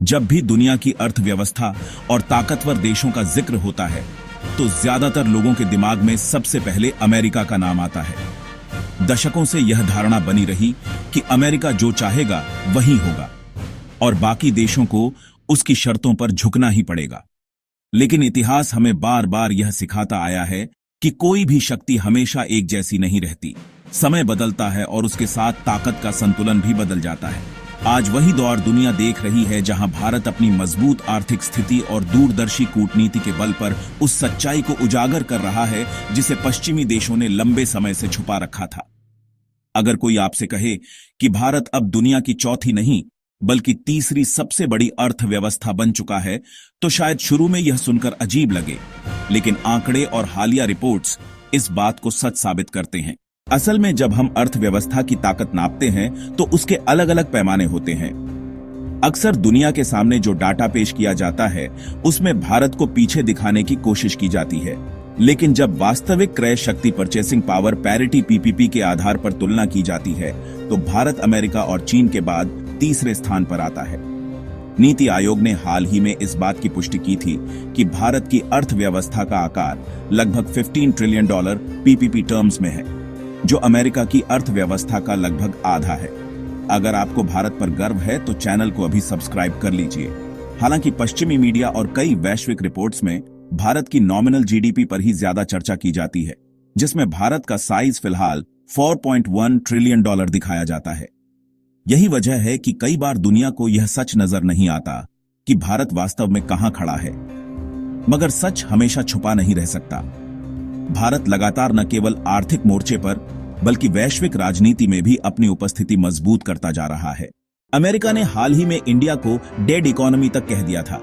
जब भी दुनिया की अर्थव्यवस्था और ताकतवर देशों का जिक्र होता है तो ज्यादातर लोगों के दिमाग में सबसे पहले अमेरिका का नाम आता है। दशकों से यह धारणा बनी रही कि अमेरिका जो चाहेगा वही होगा और बाकी देशों को उसकी शर्तों पर झुकना ही पड़ेगा। लेकिन इतिहास हमें बार बार यह सिखाता आया है कि कोई भी शक्ति हमेशा एक जैसी नहीं रहती। समय बदलता है और उसके साथ ताकत का संतुलन भी बदल जाता है। आज वही दौर दुनिया देख रही है जहां भारत अपनी मजबूत आर्थिक स्थिति और दूरदर्शी कूटनीति के बल पर उस सच्चाई को उजागर कर रहा है जिसे पश्चिमी देशों ने लंबे समय से छुपा रखा था। अगर कोई आपसे कहे कि भारत अब दुनिया की चौथी नहीं बल्कि तीसरी सबसे बड़ी अर्थव्यवस्था बन चुका है तो शायद शुरू में यह सुनकर अजीब लगे, लेकिन आंकड़े और हालिया रिपोर्ट्स इस बात को सच साबित करते हैं। असल में जब हम अर्थव्यवस्था की ताकत नापते हैं तो उसके अलग अलग पैमाने होते हैं। अक्सर दुनिया के सामने जो डाटा पेश किया जाता है उसमें भारत को पीछे दिखाने की कोशिश की जाती है, लेकिन जब वास्तविक क्रय शक्ति परचेसिंग पावर पैरिटी पीपीपी के आधार पर तुलना की जाती है तो भारत अमेरिका और चीन के बाद तीसरे स्थान पर आता है। नीति आयोग ने हाल ही में इस बात की पुष्टि की थी कि भारत की अर्थव्यवस्था का आकार लगभग $15 ट्रिलियन पीपीपी टर्म्स में है, जो अमेरिका की अर्थव्यवस्था का लगभग आधा है। अगर आपको भारत पर गर्व है तो चैनल को अभी सब्सक्राइब कर लीजिए। हालांकि पश्चिमी मीडिया और कई वैश्विक रिपोर्ट्स में भारत की नॉमिनल जीडीपी पर ही ज्यादा चर्चा की जाती है, जिसमें भारत का साइज फिलहाल $4.1 ट्रिलियन दिखाया जाता है। यही वजह है कि कई बार दुनिया को यह सच नजर नहीं आता कि भारत वास्तव में कहां खड़ा है। मगर सच हमेशा छुपा नहीं रह सकता। भारत लगातार न केवल आर्थिक मोर्चे पर बल्कि वैश्विक राजनीति में भी अपनी उपस्थिति मजबूत करता जा रहा है। अमेरिका ने हाल ही में इंडिया को डेड इकोनॉमी तक कह दिया था।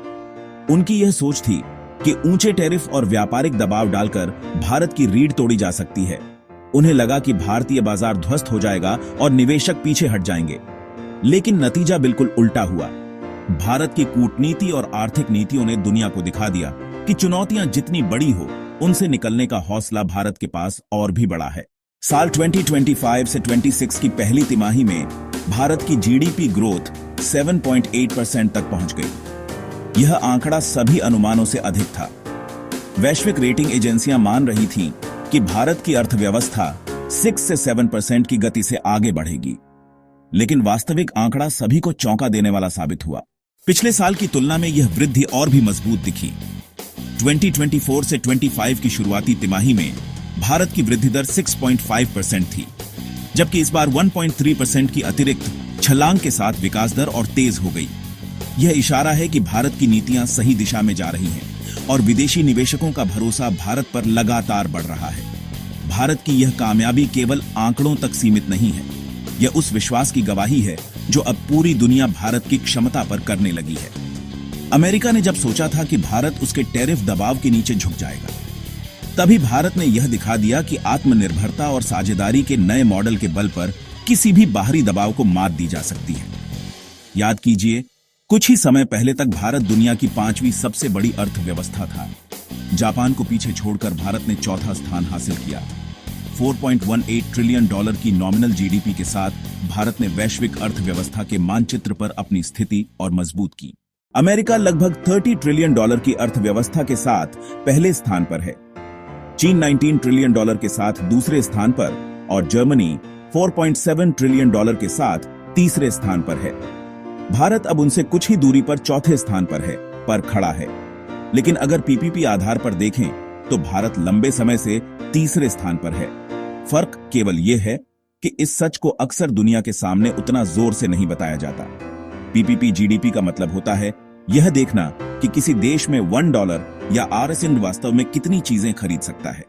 उनकी यह सोच थी कि ऊंचे टैरिफ और व्यापारिक दबाव डालकर भारत की रीढ़ तोड़ी जा सकती है। उन्हें लगा कि भारतीय बाजार ध्वस्त हो जाएगा और निवेशक पीछे हट जाएंगे, लेकिन नतीजा बिल्कुल उल्टा हुआ। भारत की कूटनीति और आर्थिक नीतियों ने दुनिया को दिखा दिया कि चुनौतियां जितनी बड़ी हो उनसे निकलने का हौसला भारत के पास और भी बड़ा है। साल 2025 से 26 की पहली तिमाही में भारत की जीडीपी ग्रोथ 7.8% तक पहुंच गई। यह आंकड़ा सभी अनुमानों से अधिक था। वैश्विक रेटिंग एजेंसियां मान रही थीं कि भारत की अर्थव्यवस्था 6 से 7% की गति से आगे बढ़ेगी, लेकिन वास्तविक आंकड़ा सभी को चौंका देने वाला साबित हुआ। पिछले साल की तुलना में यह वृद्धि और भी मजबूत दिखी। 2024 से 25 की शुरुआती तिमाही में भारत की वृद्धि दर 6.5% थी, जबकि इस बार 1.3% की अतिरिक्त छलांग के साथ विकास दर और तेज हो गई। यह इशारा है कि भारत की नीतियां सही दिशा में जा रही हैं और विदेशी निवेशकों का भरोसा भारत पर लगातार बढ़ रहा है। भारत की यह कामयाबी केवल आंकड़ों तक सीमित नहीं है, यह उस विश्वास की गवाही है जो अब पूरी दुनिया भारत की क्षमता पर करने लगी है। अमेरिका ने जब सोचा था कि भारत उसके टैरिफ दबाव के नीचे झुक जाएगा, तभी भारत ने यह दिखा दिया कि आत्मनिर्भरता और साझेदारी के नए मॉडल के बल पर किसी भी बाहरी दबाव को मात दी जा सकती है। याद कीजिए, कुछ ही समय पहले तक भारत दुनिया की 5वीं सबसे बड़ी अर्थव्यवस्था था। जापान को पीछे छोड़कर भारत ने चौथा स्थान हासिल किया। $4.18 ट्रिलियन की नॉमिनल जीडीपी के साथ भारत ने वैश्विक अर्थव्यवस्था के मानचित्र पर अपनी स्थिति और मजबूत की। अमेरिका लगभग $30 ट्रिलियन की अर्थव्यवस्था के साथ पहले स्थान पर है। चीन $19 ट्रिलियन के साथ दूसरे स्थान पर और जर्मनी $4.7 ट्रिलियन के साथ तीसरे स्थान पर है। भारत अब उनसे कुछ ही दूरी पर चौथे स्थान पर खड़ा है। लेकिन अगर पीपीपी आधार पर देखें तो भारत लंबे समय से तीसरे स्थान पर है। फर्क केवल यह है कि इस सच को अक्सर दुनिया के सामने उतना जोर से नहीं बताया जाता। पीपीपी जीडीपी का मतलब होता है यह देखना कि किसी देश में $1 या RSN वास्तव में कितनी चीजें खरीद सकता है।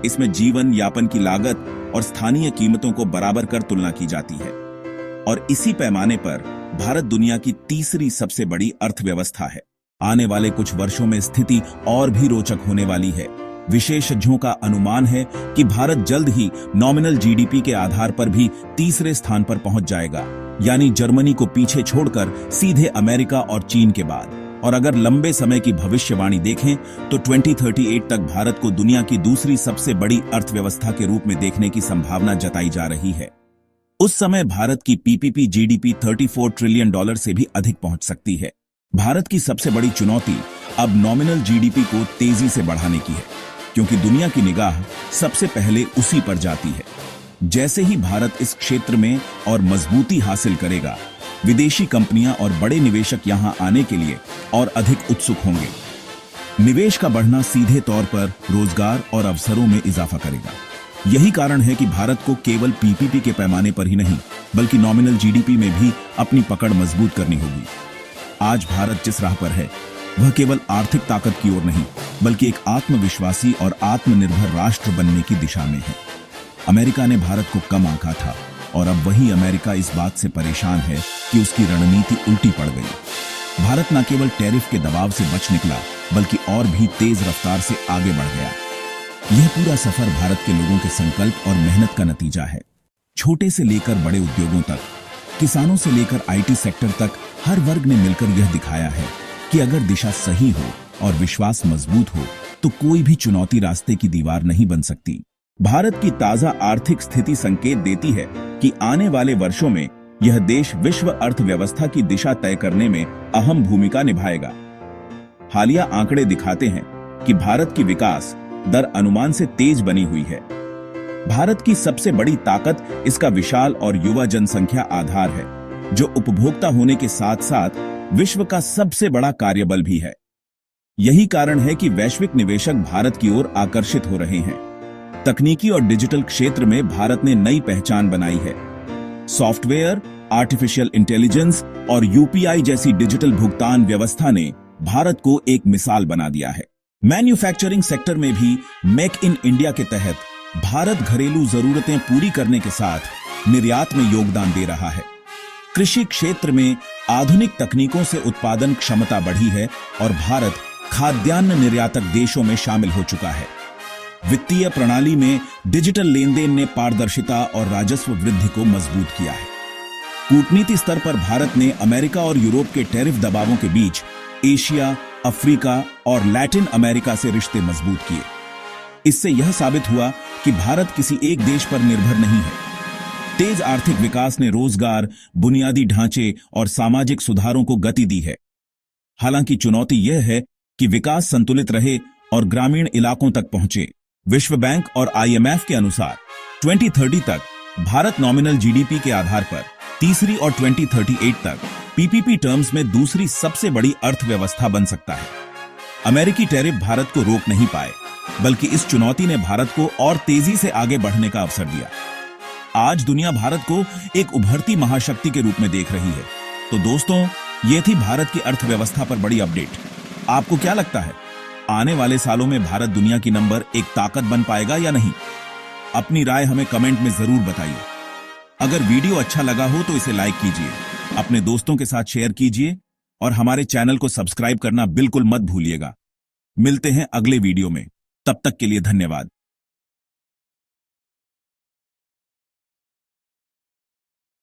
इसमें जीवन यापन की लागत और स्थानीय कीमतों को बराबर कर तुलना की जाती है, और इसी पैमाने पर भारत दुनिया की तीसरी सबसे बड़ी अर्थव्यवस्था है। आने वाले कुछ वर्षों में स्थिति और भी रोचक होने वाली है। विशेषज्ञों का अनुमान है कि भारत जल्द ही नॉमिनल जीडीपी के आधार पर भी तीसरे स्थान पर पहुंच जाएगा, यानी जर्मनी को पीछे छोड़कर सीधे अमेरिका और चीन के बाद। और अगर लंबे समय की भविष्यवाणी देखें तो 2038 तक भारत को दुनिया की दूसरी सबसे बड़ी अर्थव्यवस्था के रूप में देखने की संभावना जताई जा रही है। उस समय भारत की पीपीपी जीडीपी $34 ट्रिलियन से भी अधिक पहुंच सकती है। भारत की सबसे बड़ी चुनौती अब नॉमिनल जीडीपी को तेजी से बढ़ाने की है, क्योंकि दुनिया की निगाह सबसे पहले उसी पर जाती है। जैसे ही भारत इस क्षेत्र में और मजबूती हासिल करेगा, विदेशी कंपनियां और बड़े निवेशक यहां आने के लिए और अधिक उत्सुक होंगे। निवेश का बढ़ना सीधे तौर पर रोजगार और अवसरों में इजाफा करेगा। यही कारण है कि भारत को केवल पीपीपी के पैमाने पर ही नहीं, बल्कि नॉमिनल जीडीपी में भी अपनी पकड़ मजबूत करनी होगी। आज भारत जिस राह पर है, वह केवल आर्थिक ताकत की ओर नहीं, बल्कि एक आत्मविश्वासी और आत्मनिर्भर राष्ट्र बनने की दिशा में है। अमेरिका ने भारत को कम आंका था, और अब वही अमेरिका इस बात से परेशान है कि उसकी रणनीति उल्टी पड़ गई। भारत न केवल टैरिफ के दबाव से बच निकला, बल्कि और भी तेज रफ्तार से आगे बढ़ गया। यह पूरा सफर भारत के लोगों के संकल्प और मेहनत का नतीजा है। छोटे से लेकर बड़े उद्योगों तक, किसानों से लेकर आईटी सेक्टर तक, हर वर्ग ने मिलकर यह दिखाया है कि अगर दिशा सही हो और विश्वास मजबूत हो, तो कोई भी चुनौती रास्ते की दीवार नहीं बन सकती। भारत की ताजा आर्थिक स्थिति संकेत देती है कि आने वाले वर्षों में यह देश विश्व अर्थव्यवस्था की दिशा तय करने में अहम भूमिका निभाएगा। हालिया आंकड़े दिखाते हैं कि भारत की विकास दर अनुमान से तेज बनी हुई है। भारत की सबसे बड़ी ताकत इसका विशाल और युवा जनसंख्या आधार है, जो उपभोक्ता होने के साथ साथ विश्व का सबसे बड़ा कार्यबल भी है। यही कारण है कि वैश्विक निवेशक भारत की ओर आकर्षित हो रहे हैं। तकनीकी और डिजिटल क्षेत्र में भारत ने नई पहचान बनाई है। सॉफ्टवेयर, आर्टिफिशियल इंटेलिजेंस और यूपीआई जैसी डिजिटल भुगतान व्यवस्था ने भारत को एक मिसाल बना दिया है। मैन्युफैक्चरिंग सेक्टर में भी मेक इन इंडिया के तहत भारत घरेलू जरूरतें पूरी करने के साथ निर्यात में योगदान दे रहा है। कृषि क्षेत्र में आधुनिक तकनीकों से उत्पादन क्षमता बढ़ी है और भारत खाद्यान्न निर्यातक देशों में शामिल हो चुका है। वित्तीय प्रणाली में डिजिटल लेनदेन ने पारदर्शिता और राजस्व वृद्धि को मजबूत किया है। कूटनीति स्तर पर भारत ने अमेरिका और यूरोप के टैरिफ दबावों के बीच एशिया, अफ्रीका और लैटिन अमेरिका से रिश्ते मजबूत किए। इससे यह साबित हुआ कि भारत किसी एक देश पर निर्भर नहीं है। तेज आर्थिक विकास ने रोजगार, बुनियादी ढांचे और सामाजिक सुधारों को गति दी है। हालांकि चुनौती यह है कि विकास संतुलित रहे और ग्रामीण इलाकों तक पहुंचे। विश्व बैंक और आईएमएफ के अनुसार 2030 तक भारत नॉमिनल जीडीपी के आधार पर तीसरी और 2038 तक पीपीपी टर्म्स में दूसरी सबसे बड़ी अर्थव्यवस्था बन सकता है। अमेरिकी टैरिफ भारत को रोक नहीं पाए, बल्कि इस चुनौती ने भारत को और तेजी से आगे बढ़ने का अवसर दिया। आज दुनिया भारत को एक उभरती महाशक्ति के रूप में देख रही है। तो दोस्तों, ये थी भारत की अर्थव्यवस्था पर बड़ी अपडेट। आपको क्या लगता है, आने वाले सालों में भारत दुनिया की नंबर 1 ताकत बन पाएगा या नहीं? अपनी राय हमें कमेंट में जरूर बताइए। अगर वीडियो अच्छा लगा हो तो इसे लाइक कीजिए, अपने दोस्तों के साथ शेयर कीजिए और हमारे चैनल को सब्सक्राइब करना बिल्कुल मत भूलिएगा। मिलते हैं अगले वीडियो में, तब तक के लिए धन्यवाद।